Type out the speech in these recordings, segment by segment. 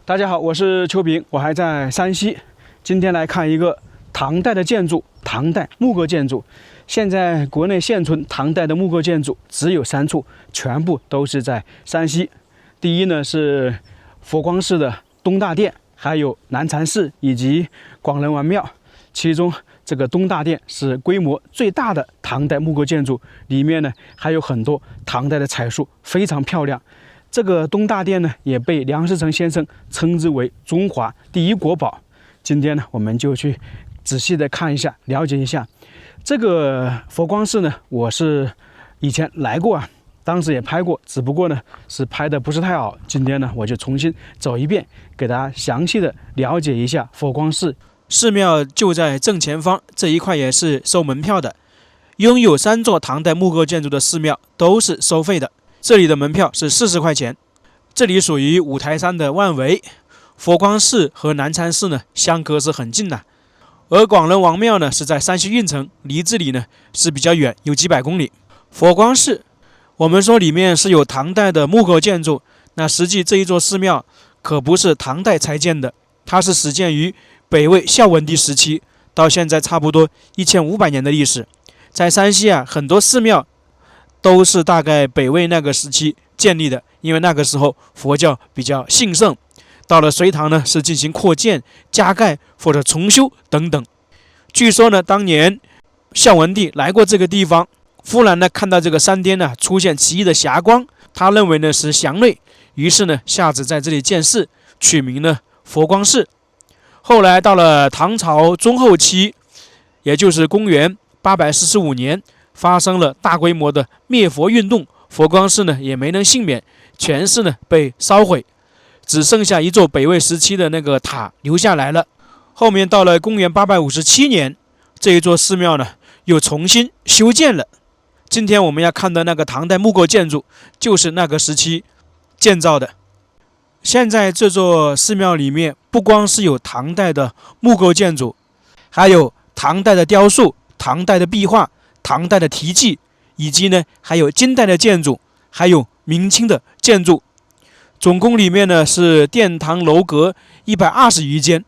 大家好，我是邱平，我还在山西。今天来看一个唐代的建筑，唐代木构建筑。现在国内现存唐代的木构建筑只有3处，全部都是在山西。第一呢是佛光寺的东大殿，还有南禅寺以及广仁王庙。其中这个东大殿是规模最大的唐代木构建筑，里面呢还有很多唐代的彩塑，非常漂亮。这个东大殿呢，也被梁思成先生称之为中华第一国宝。今天呢，我们就去仔细的看一下，了解一下这个佛光寺呢。我是以前来过啊，当时也拍过，只不过呢是拍的不是太好。今天呢，我就重新走一遍，给大家详细的了解一下佛光寺。寺庙就在正前方，这一块也是收门票的。拥有3座唐代木构建筑的寺庙都是收费的。这里的门票是40块钱。这里属于五台山的外围，佛光寺和南禅寺呢相隔是很近的，而广仁王庙呢是在山西运城，离这里呢是比较远，有几百公里。佛光寺，我们说里面是有唐代的木构建筑，那实际这一座寺庙可不是唐代才建的，它是始建于北魏孝文帝时期，到现在差不多1500年的历史。在山西啊，很多寺庙都是大概北魏那个时期建立的，因为那个时候佛教比较兴盛。到了隋唐呢，是进行扩建、加盖或者重修等等。据说呢，当年孝文帝来过这个地方，忽然呢看到这个山巅呢出现奇异的霞光，他认为呢是祥瑞，于是呢下旨在这里建寺，取名呢佛光寺。后来到了唐朝中后期，也就是公元845年，发生了大规模的灭佛运动，佛光寺呢也没能幸免，全寺呢被烧毁，只剩下一座北魏时期的那个塔留下来了。后面到了公元857年，这一座寺庙呢又重新修建了。今天我们要看的那个唐代木构建筑，就是那个时期建造的。现在这座寺庙里面不光是有唐代的木构建筑，还有唐代的雕塑、唐代的壁画、唐代的题记，以及呢还有金代的建筑，还有明清的建筑。总共里面呢是殿堂楼阁120余间。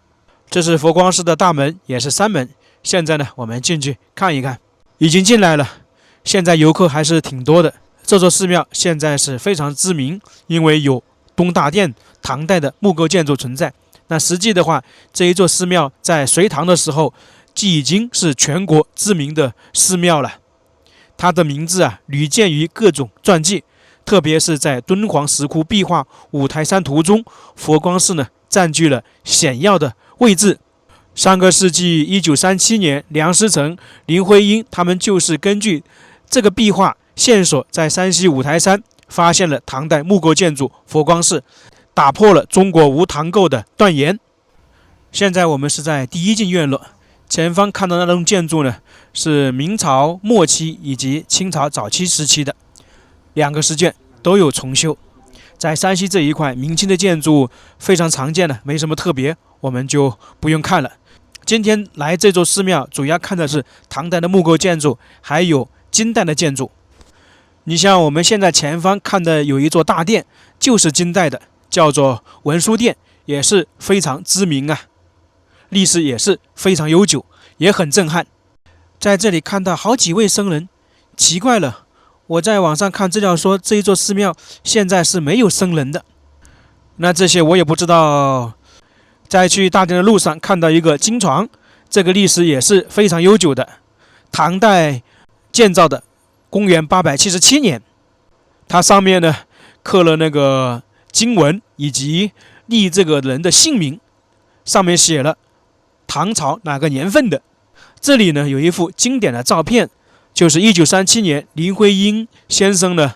这是佛光寺的大门，也是山门。现在呢我们进去看一看。已经进来了，现在游客还是挺多的。这座寺庙现在是非常知名，因为有东大殿唐代的木构建筑存在。那实际的话，这一座寺庙在隋唐的时候即已经是全国知名的寺庙了。它的名字啊屡见于各种传记，特别是在敦煌石窟壁画《五台山图》中，佛光寺呢占据了显要的位置。上个世纪1937年，梁思成、林徽因他们就是根据这个壁画线索，在山西五台山发现了唐代木构建筑佛光寺，打破了中国无唐构的断言。现在我们是在第一进院落，前方看到那栋建筑呢，是明朝末期以及清朝早期时期的，2个时间都有重修。在山西这一块，明清的建筑非常常见的，没什么特别，我们就不用看了。今天来这座寺庙，主要看的是唐代的木构建筑，还有金代的建筑。你像我们现在前方看的有一座大殿，就是金代的，叫做文殊殿，也是非常知名啊，历史也是非常悠久，也很震撼。在这里看到好几位僧人，奇怪了，我在网上看资料说这一座寺庙现在是没有僧人的，那这些我也不知道。在去大殿的路上看到一个金床，这个历史也是非常悠久的，唐代建造的，公元877年。它上面呢刻了那个经文以及立这个人的姓名，上面写了唐朝哪个年份的。这里呢有一幅经典的照片，就是1937年林徽因先生呢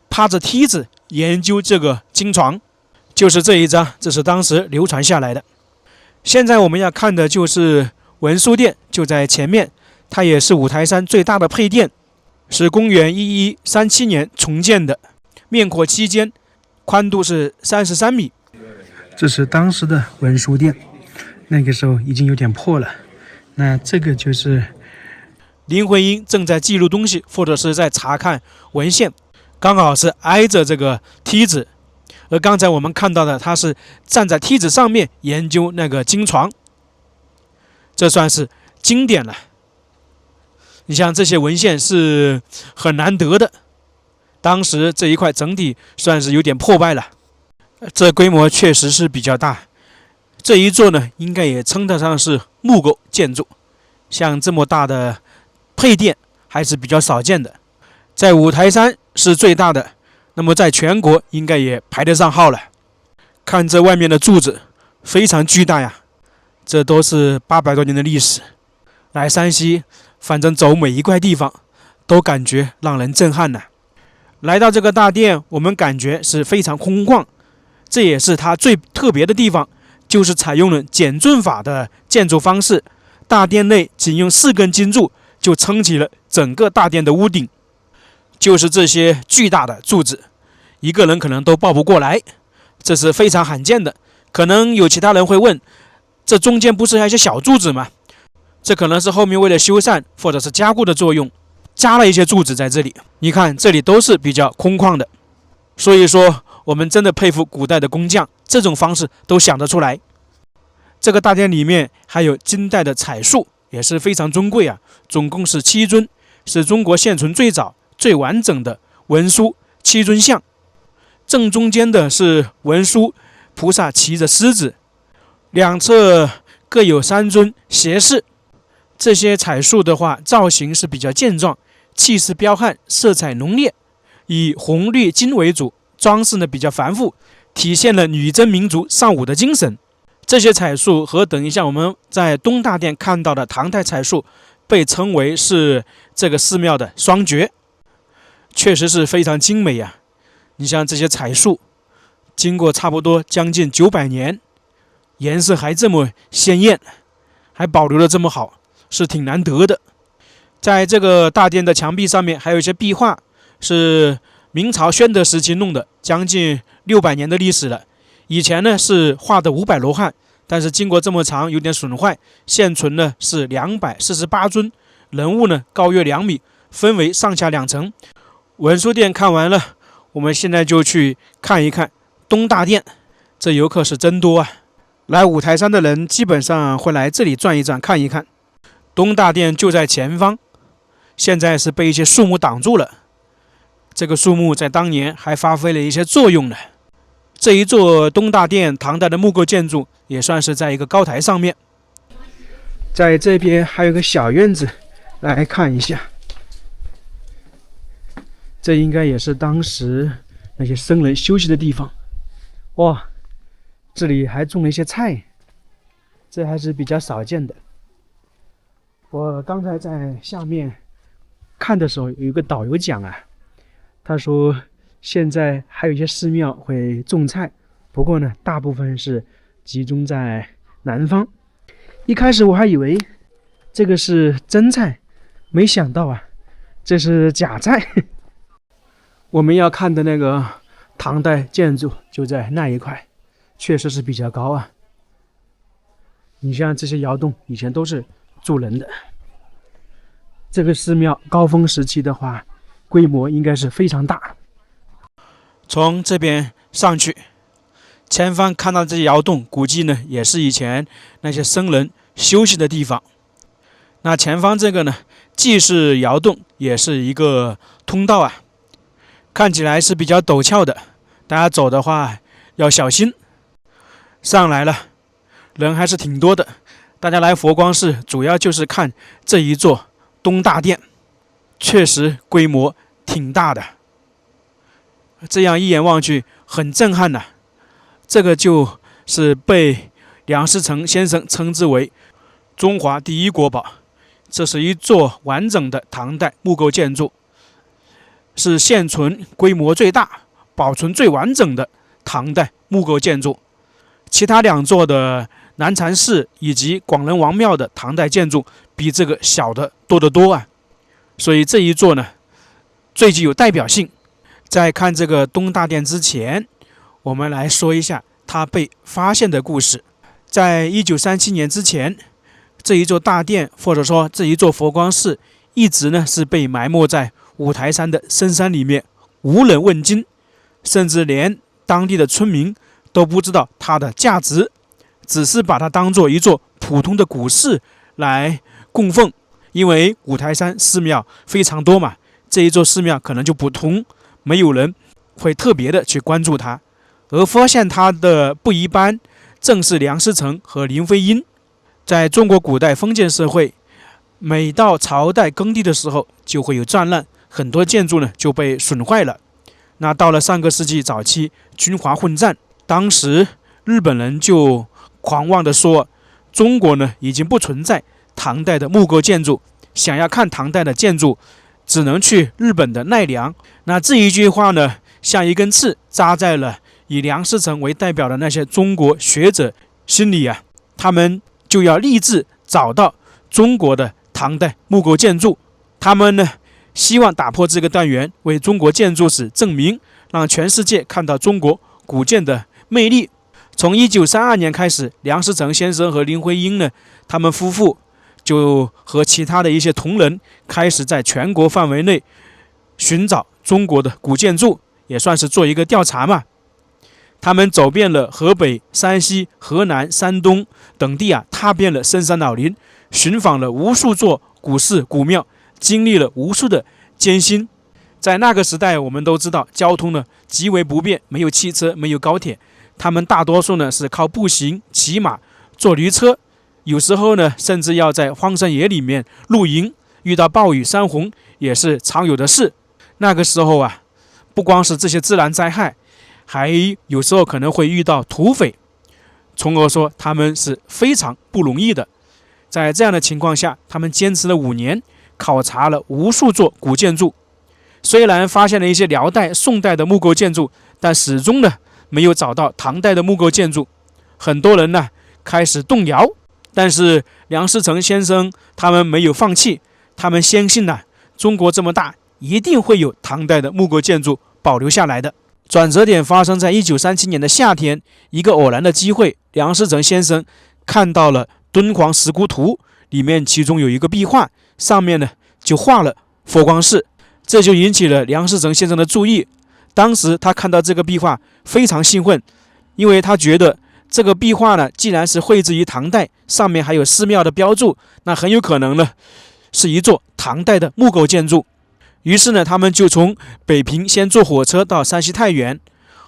趴着梯子研究这个经床，就是这一张，这是当时流传下来的。现在我们要看的就是文殊殿，就在前面，它也是五台山最大的配殿，是公元1137年重建的，面阔7间，宽度是33米。这是当时的文殊殿，那个时候已经有点破了。那这个就是林徽因正在记录东西，或者是在查看文献，刚好是挨着这个梯子，而刚才我们看到的，他是站在梯子上面研究那个金床，这算是经典了。你像这些文献是很难得的，当时这一块整体算是有点破败了，这规模确实是比较大。这一座呢，应该也称得上是木构建筑，像这么大的配殿还是比较少见的。在五台山是最大的，那么在全国应该也排得上号了。看这外面的柱子，非常巨大呀，这都是800多年的历史。来山西，反正走每一块地方，都感觉让人震撼呢。来到这个大殿，我们感觉是非常空旷，这也是它最特别的地方，就是采用了减震法的建筑方式。大殿内仅用4根金柱就撑起了整个大殿的屋顶，就是这些巨大的柱子，一个人可能都抱不过来，这是非常罕见的。可能有其他人会问，这中间不是还有一些小柱子吗？这可能是后面为了修缮或者是加固的作用，加了一些柱子在这里。你看这里都是比较空旷的，所以说我们真的佩服古代的工匠，这种方式都想得出来。这个大殿里面还有金代的彩塑，也是非常尊贵啊，总共是7尊，是中国现存最早最完整的文殊7尊像。正中间的是文殊菩萨骑着狮子，两侧各有3尊胁侍。这些彩塑的话，造型是比较健壮，气势彪悍，色彩浓烈，以红绿金为主，装饰呢比较繁复，体现了女真民族尚武的精神。这些彩塑和等一下我们在东大殿看到的唐代彩塑被称为是这个寺庙的双绝，确实是非常精美呀。你像这些彩塑，经过差不多将近900年，颜色还这么鲜艳，还保留的这么好，是挺难得的。在这个大殿的墙壁上面还有一些壁画，是明朝宣德时期弄的，将近600年的历史了。以前呢是画的500罗汉，但是经过这么长有点损坏，现存呢是248尊，人物呢高约2米，分为上下2层。文殊殿看完了，我们现在就去看一看东大殿，这游客是真多啊！来五台山的人基本上会来这里转一转看一看。东大殿就在前方，现在是被一些树木挡住了，这个树木在当年还发挥了一些作用呢。这一座东大殿唐代的木构建筑也算是在一个高台上面。在这边还有个小院子，来看一下，这应该也是当时那些僧人休息的地方。哇，这里还种了一些菜，这还是比较少见的。我刚才在下面看的时候，有一个导游讲啊，他说现在还有一些寺庙会种菜，不过呢，大部分是集中在南方。一开始我还以为这个是真菜，没想到啊，这是假菜。我们要看的那个唐代建筑就在那一块，确实是比较高啊。你像这些窑洞以前都是住人的。这个寺庙高峰时期的话，规模应该是非常大。从这边上去，前方看到这些窑洞，估计呢也是以前那些僧人休息的地方。那前方这个呢，既是窑洞，也是一个通道啊，看起来是比较陡峭的，大家走的话要小心。上来了，人还是挺多的。大家来佛光寺主要就是看这一座东大殿，确实规模挺大的。这样一眼望去很震撼呐，这个就是被梁思成先生称之为中华第一国宝。这是一座完整的唐代木构建筑，是现存规模最大、保存最完整的唐代木构建筑。其他2座的南禅寺以及广仁王庙的唐代建筑比这个小的多得多啊，所以这一座呢最具有代表性。在看这个东大殿之前，我们来说一下它被发现的故事。在1937年之前，这一座大殿或者说这一座佛光寺一直呢是被埋没在五台山的深山里面，无人问津，甚至连当地的村民都不知道它的价值，只是把它当做一座普通的古寺来供奉。因为五台山寺庙非常多嘛，这一座寺庙可能就普通，没有人会特别的去关注它。而发现它的不一般，正是梁思成和林徽因。在中国古代封建社会，每到朝代更替的时候，就会有战乱，很多建筑呢就被损坏了。那到了上个世纪早期，军阀混战，当时日本人就狂妄地说，中国呢已经不存在唐代的木构建筑，想要看唐代的建筑，只能去日本的奈良。那这一句话呢，像一根刺扎在了以梁思成为代表的那些中国学者心里啊，他们就要立志找到中国的唐代木构建筑。他们呢，希望打破这个单元，为中国建筑史证明，让全世界看到中国古建的魅力。从1932年开始，梁思成先生和林徽因呢，他们夫妇就和其他的一些同仁开始在全国范围内寻找中国的古建筑，也算是做一个调查嘛。他们走遍了河北、山西、河南、山东等地啊，踏遍了深山老林，寻访了无数座古寺古庙，经历了无数的艰辛。在那个时代，我们都知道交通呢极为不便，没有汽车，没有高铁，他们大多数呢是靠步行、骑马、坐驴车，有时候呢甚至要在荒山野里面露营，遇到暴雨山洪也是常有的事。那个时候啊，不光是这些自然灾害，还有时候可能会遇到土匪，从而说他们是非常不容易的。在这样的情况下，他们坚持了5年，考察了无数座古建筑。虽然发现了一些辽代、宋代的木构建筑，但始终呢没有找到唐代的木构建筑。很多人呢开始动摇，但是梁思成先生他们没有放弃，他们相信呢，中国这么大，一定会有唐代的木构建筑保留下来的。转折点发生在1937年的夏天，一个偶然的机会，梁思成先生看到了敦煌石窟图，里面其中有一个壁画，上面呢就画了佛光寺，这就引起了梁思成先生的注意。当时他看到这个壁画非常兴奋，因为他觉得这个壁画呢，既然是绘制于唐代，上面还有寺庙的标注，那很有可能呢是一座唐代的木构建筑。于是呢，他们就从北平先坐火车到山西太原，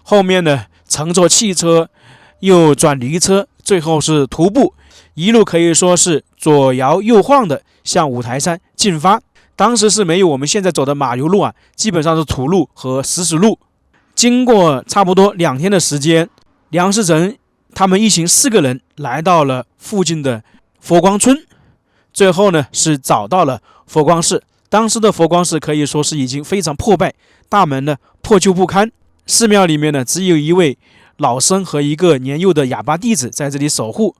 后面呢乘坐汽车，又转驴车，最后是徒步，一路可以说是左摇右晃的向五台山进发。当时是没有我们现在走的马油路啊，基本上是土路和石屎路。经过差不多2天的时间，梁思成他们一行4个人来到了附近的佛光村，最后呢是找到了佛光寺。当时的佛光寺可以说是已经非常破败，大门呢破旧不堪，寺庙里面呢只有一位老僧和一个年幼的哑巴弟子在这里守护。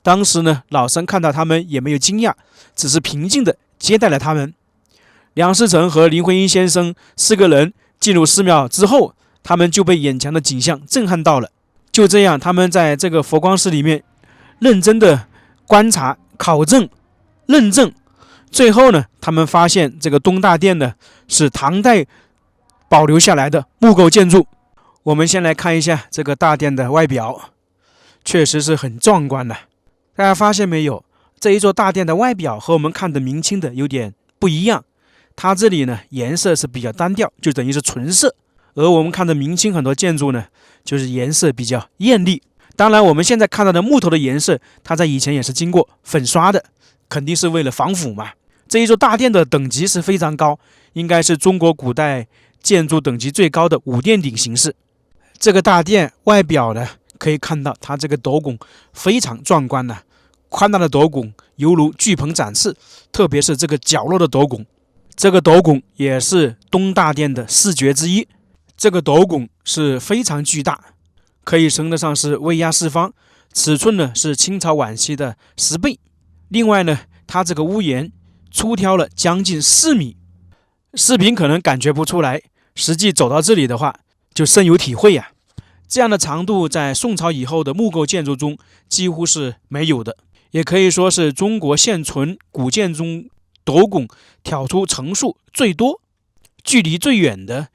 当时呢，老僧看到他们也没有惊讶，只是平静地接待了他们。梁思成和林徽因先生4个人进入寺庙之后，他们就被眼前的景象震撼到了。就这样，他们在这个佛光寺里面认真的观察、考证、认证，最后呢，他们发现这个东大殿呢是唐代保留下来的木构建筑。我们先来看一下这个大殿的外表，确实是很壮观的。大家发现没有，这一座大殿的外表和我们看的明清的有点不一样。它这里呢颜色是比较单调，就等于是纯色，而我们看的明清很多建筑呢，就是颜色比较艳丽。当然我们现在看到的木头的颜色，它在以前也是经过粉刷的，肯定是为了防腐嘛。这一座大殿的等级是非常高，应该是中国古代建筑等级最高的五殿顶形式。这个大殿外表呢，可以看到它这个斗拱非常壮观呢，宽大的斗拱犹如巨鹏展翅，特别是这个角落的斗拱，这个斗拱也是东大殿的视觉之一。这个斗拱是非常巨大，可以称得上是威压四方，尺寸呢是清朝晚期的10倍。另外呢，它这个屋檐出挑了将近4米，视频可能感觉不出来，实际走到这里的话就深有体会呀。这样的长度在宋朝以后的木构建筑中几乎是没有的，也可以说是中国现存古建中斗拱挑出层数最多、距离最远的。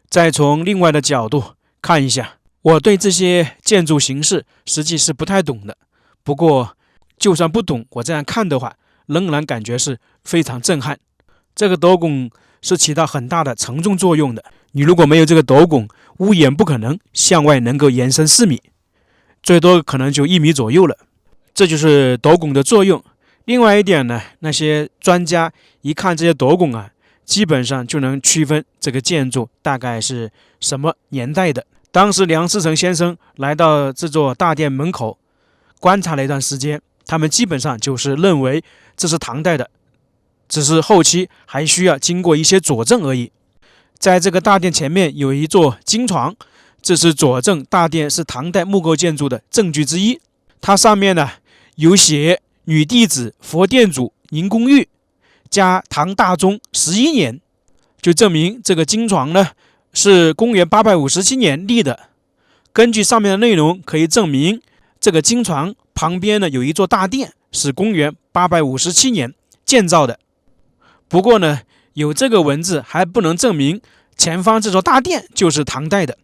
再从另外的角度看一下。我对这些建筑形式实际是不太懂的，不过就算不懂，我这样看的话，仍然感觉是非常震撼。这个斗拱是起到很大的承重作用的，你如果没有这个斗拱，屋檐不可能向外能够延伸4米，最多可能就1米左右了。这就是斗拱的作用。另外一点呢，那些专家一看这些斗拱啊，基本上就能区分这个建筑大概是什么年代的。当时梁思成先生来到这座大殿门口观察了一段时间，他们基本上就是认为这是唐代的，只是后期还需要经过一些佐证而已。在这个大殿前面有一座金床，这是佐证大殿是唐代木构建筑的证据之一。它上面呢有写女弟子佛殿主宁公寓加唐大中11年，就证明这个金床呢是公元857年立的。根据上面的内容可以证明，这个金床旁边呢有一座大殿是公元857年建造的。不过呢，有这个文字还不能证明前方这座大殿就是唐代的，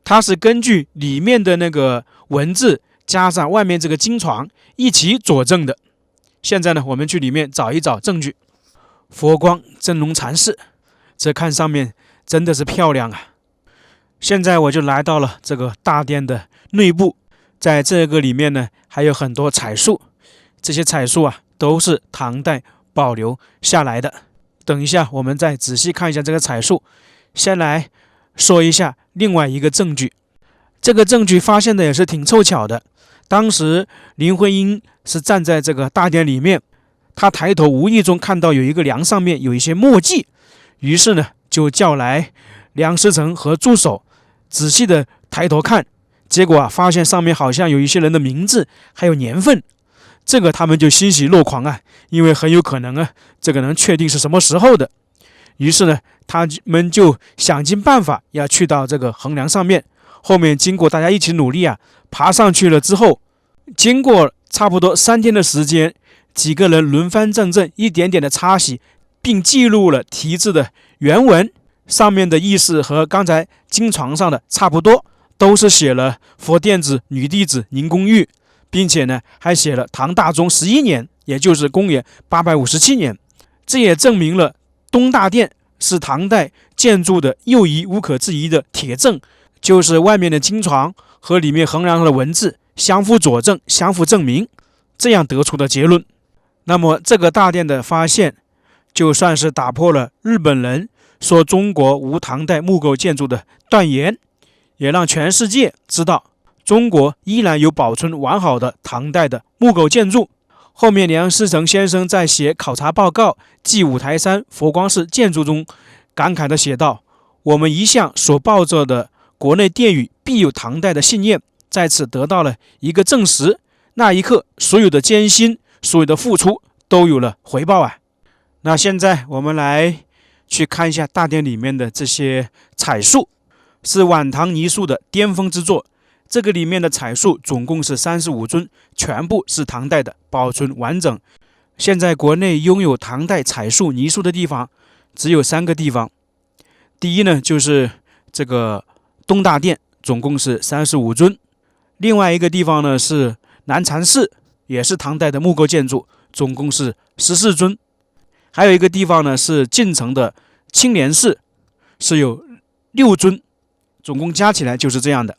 它是根据里面的那个文字加上外面这个金床一起佐证的。现在呢，我们去里面找一找证据。佛光真龙禅寺，这看上面真的是漂亮啊！现在我就来到了这个大殿的内部，在这个里面呢，还有很多彩树，这些彩树啊，都是唐代保留下来的。等一下，我们再仔细看一下这个彩树。先来说一下另外一个证据，这个证据发现的也是挺凑巧的。当时林徽因是站在这个大殿里面，他抬头无意中看到有一个梁上面有一些墨迹，于是呢就叫来梁思成和助手仔细的抬头看，结果发现上面好像有一些人的名字还有年份。这个他们就欣喜若狂啊，因为很有可能啊这个能确定是什么时候的。于是呢他们就想尽办法要去到这个横梁上面。后面经过大家一起努力啊，爬上去了之后，经过差不多3天的时间，几个人轮番正正一点点的擦洗，并记录了题字的原文，上面的意思和刚才金床上的差不多，都是写了佛殿子女弟子宁公寓，并且呢还写了唐大中11年，也就是公元857年。这也证明了东大殿是唐代建筑的又一无可置疑的铁证，就是外面的金床和里面横梁上的文字相互佐证、相互证明，这样得出的结论。那么这个大殿的发现，就算是打破了日本人说中国无唐代木构建筑的断言，也让全世界知道中国依然有保存完好的唐代的木构建筑。后面梁思成先生在写考察报告记五台山佛光寺建筑中感慨地写道：我们一向所抱着的国内殿宇必有唐代的信念，在此得到了一个证实。那一刻，所有的艰辛，所有的付出都有了回报啊！那现在我们来去看一下大殿里面的这些彩树，是晚唐泥塑的巅峰之作。这个里面的彩树总共是35尊，全部是唐代的，保存完整。现在国内拥有唐代彩树泥塑的地方只有3个地方。第一呢，就是这个东大殿，总共是35尊。另外一个地方呢是南禅寺，也是唐代的木构建筑，总共是14尊。还有一个地方呢是晋城的青莲寺，是有6尊，总共加起来就是这样的。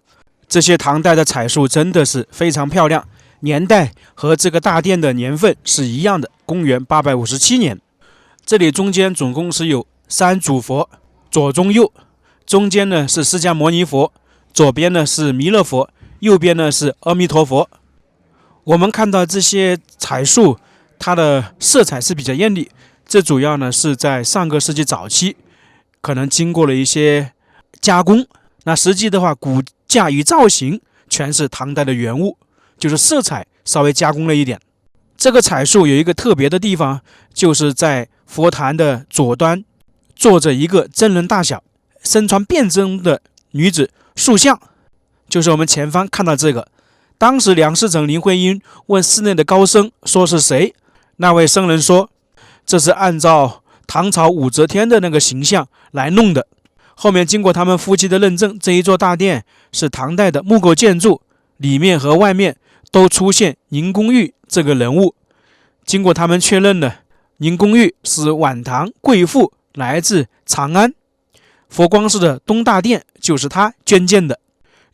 这些唐代的彩树真的是非常漂亮，年代和这个大殿的年份是一样的，公元857年。这里中间总共是有3主佛，左中右，中间呢是释迦牟尼佛，左边呢是弥勒佛，右边呢是阿弥陀佛。我们看到这些彩树，它的色彩是比较艳丽，这主要呢是在上个世纪早期可能经过了一些加工，那实际的话骨架与造型全是唐代的原物，就是色彩稍微加工了一点。这个彩树有一个特别的地方，就是在佛坛的左端坐着一个真人大小身穿便装的女子塑像，就是我们前方看到这个。当时梁思成、林徽因问寺内的高僧说是谁，那位僧人说这是按照唐朝武则天的那个形象来弄的。后面经过他们夫妻的认证，这一座大殿是唐代的木构建筑，里面和外面都出现宁公寓这个人物。经过他们确认呢，宁公寓是晚唐贵妇，来自长安，佛光寺的东大殿就是他捐建的。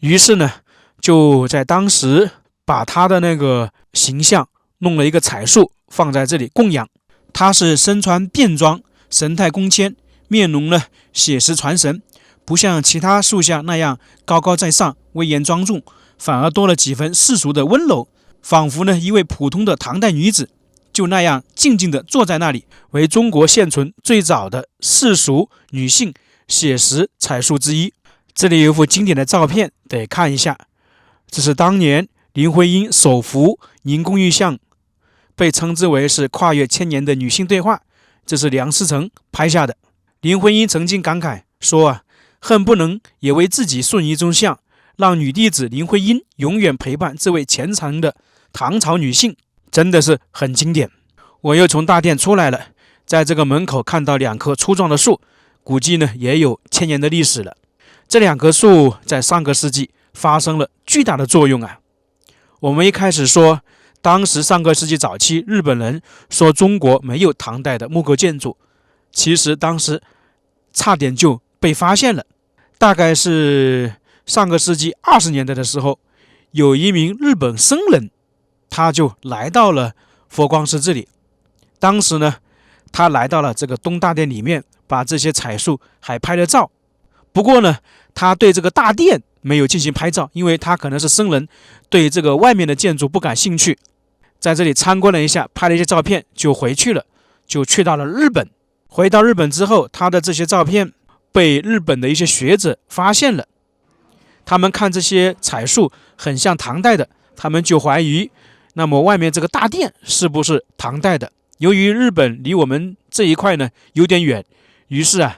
于是呢，就在当时把他的那个形象弄了一个彩塑放在这里供养。他是身穿便装，神态恭谦，面容呢写实传神，不像其他塑像那样高高在上威严庄重，反而多了几分世俗的温柔，仿佛呢一位普通的唐代女子就那样静静地坐在那里，为中国现存最早的世俗女性写实彩塑之一。这里有一幅经典的照片得看一下，这是当年林徽因手扶宁公寓像，被称之为是跨越千年的女性对话，这是梁思成拍下的。林徽因曾经感慨说恨不能也为自己塑一尊像，让女弟子林徽因永远陪伴这位虔诚的唐朝女性，真的是很经典。我又从大殿出来了，在这个门口看到2棵粗壮的树，估计呢也有1000年的历史了。这2棵树在上个世纪发生了巨大的作用啊。我们一开始说，当时上个世纪早期日本人说中国没有唐代的木构建筑，其实当时差点就被发现了。大概是上个世纪20年代的时候，有一名日本僧人，他就来到了佛光寺这里。当时呢，他来到了这个东大殿里面，把这些彩塑还拍了照。不过呢，他对这个大殿没有进行拍照，因为他可能是僧人，对这个外面的建筑不感兴趣。在这里参观了一下，拍了一些照片就回去了，就去到了日本。回到日本之后，他的这些照片被日本的一些学者发现了，他们看这些彩塑很像唐代的，他们就怀疑，那么外面这个大殿是不是唐代的？由于日本离我们这一块呢有点远，于是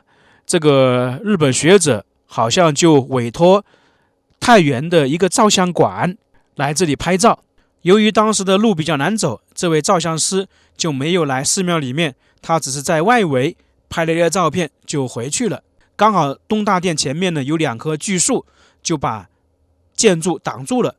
这个日本学者好像就委托太原的一个照相馆来这里拍照。由于当时的路比较难走，这位照相师就没有来寺庙里面，他只是在外围拍了一些照片就回去了。刚好东大殿前面呢有2棵巨树，就把建筑挡住了，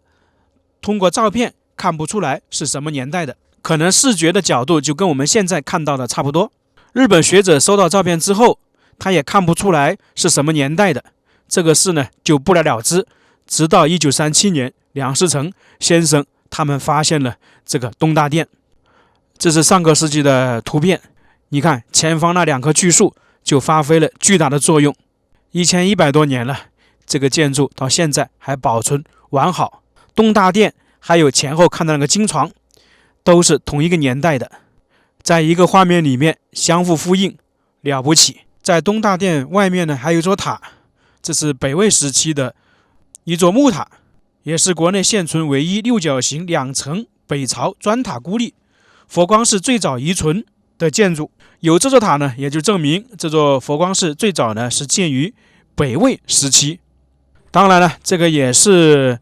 通过照片看不出来是什么年代的，可能视觉的角度就跟我们现在看到的差不多。日本学者收到照片之后，他也看不出来是什么年代的，这个事呢就不了了之。直到1937年，梁思成先生他们发现了这个东大殿。这是上个世纪的图片，你看前方那2棵巨树就发挥了巨大的作用。1100多年了，这个建筑到现在还保存完好。东大殿还有前后看到那个金床，都是同一个年代的，在一个画面里面相互呼应，了不起。在东大殿外面呢还有一座塔，这是北魏时期的一座木塔，也是国内现存唯一6角形2层北朝砖塔孤立，佛光寺最早遗存的建筑。有这座塔呢，也就证明这座佛光寺最早呢是建于北魏时期。当然了，这个也是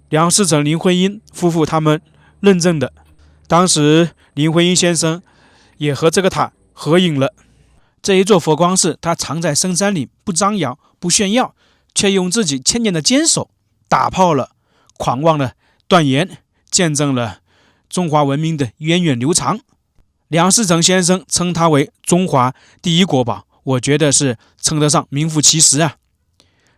梁思成、林徽因夫妇他们认证的。当时林徽因先生也和这个塔合影了。这一座佛光寺，它藏在深山里，不张扬不炫耀，却用自己1000年的坚守打破了狂妄的断言，见证了中华文明的源远流长。梁思成先生称它为中华第一国宝，我觉得是称得上名副其实啊。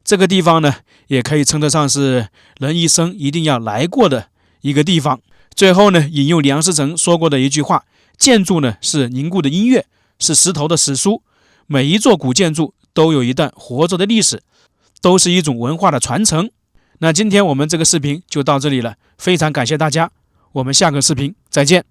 这个地方呢，也可以称得上是人一生一定要来过的一个地方。最后呢，引用梁思成说过的一句话：建筑呢是凝固的音乐，是石头的史书，每一座古建筑都有一段活着的历史，都是一种文化的传承。那今天我们这个视频就到这里了，非常感谢大家，我们下个视频再见。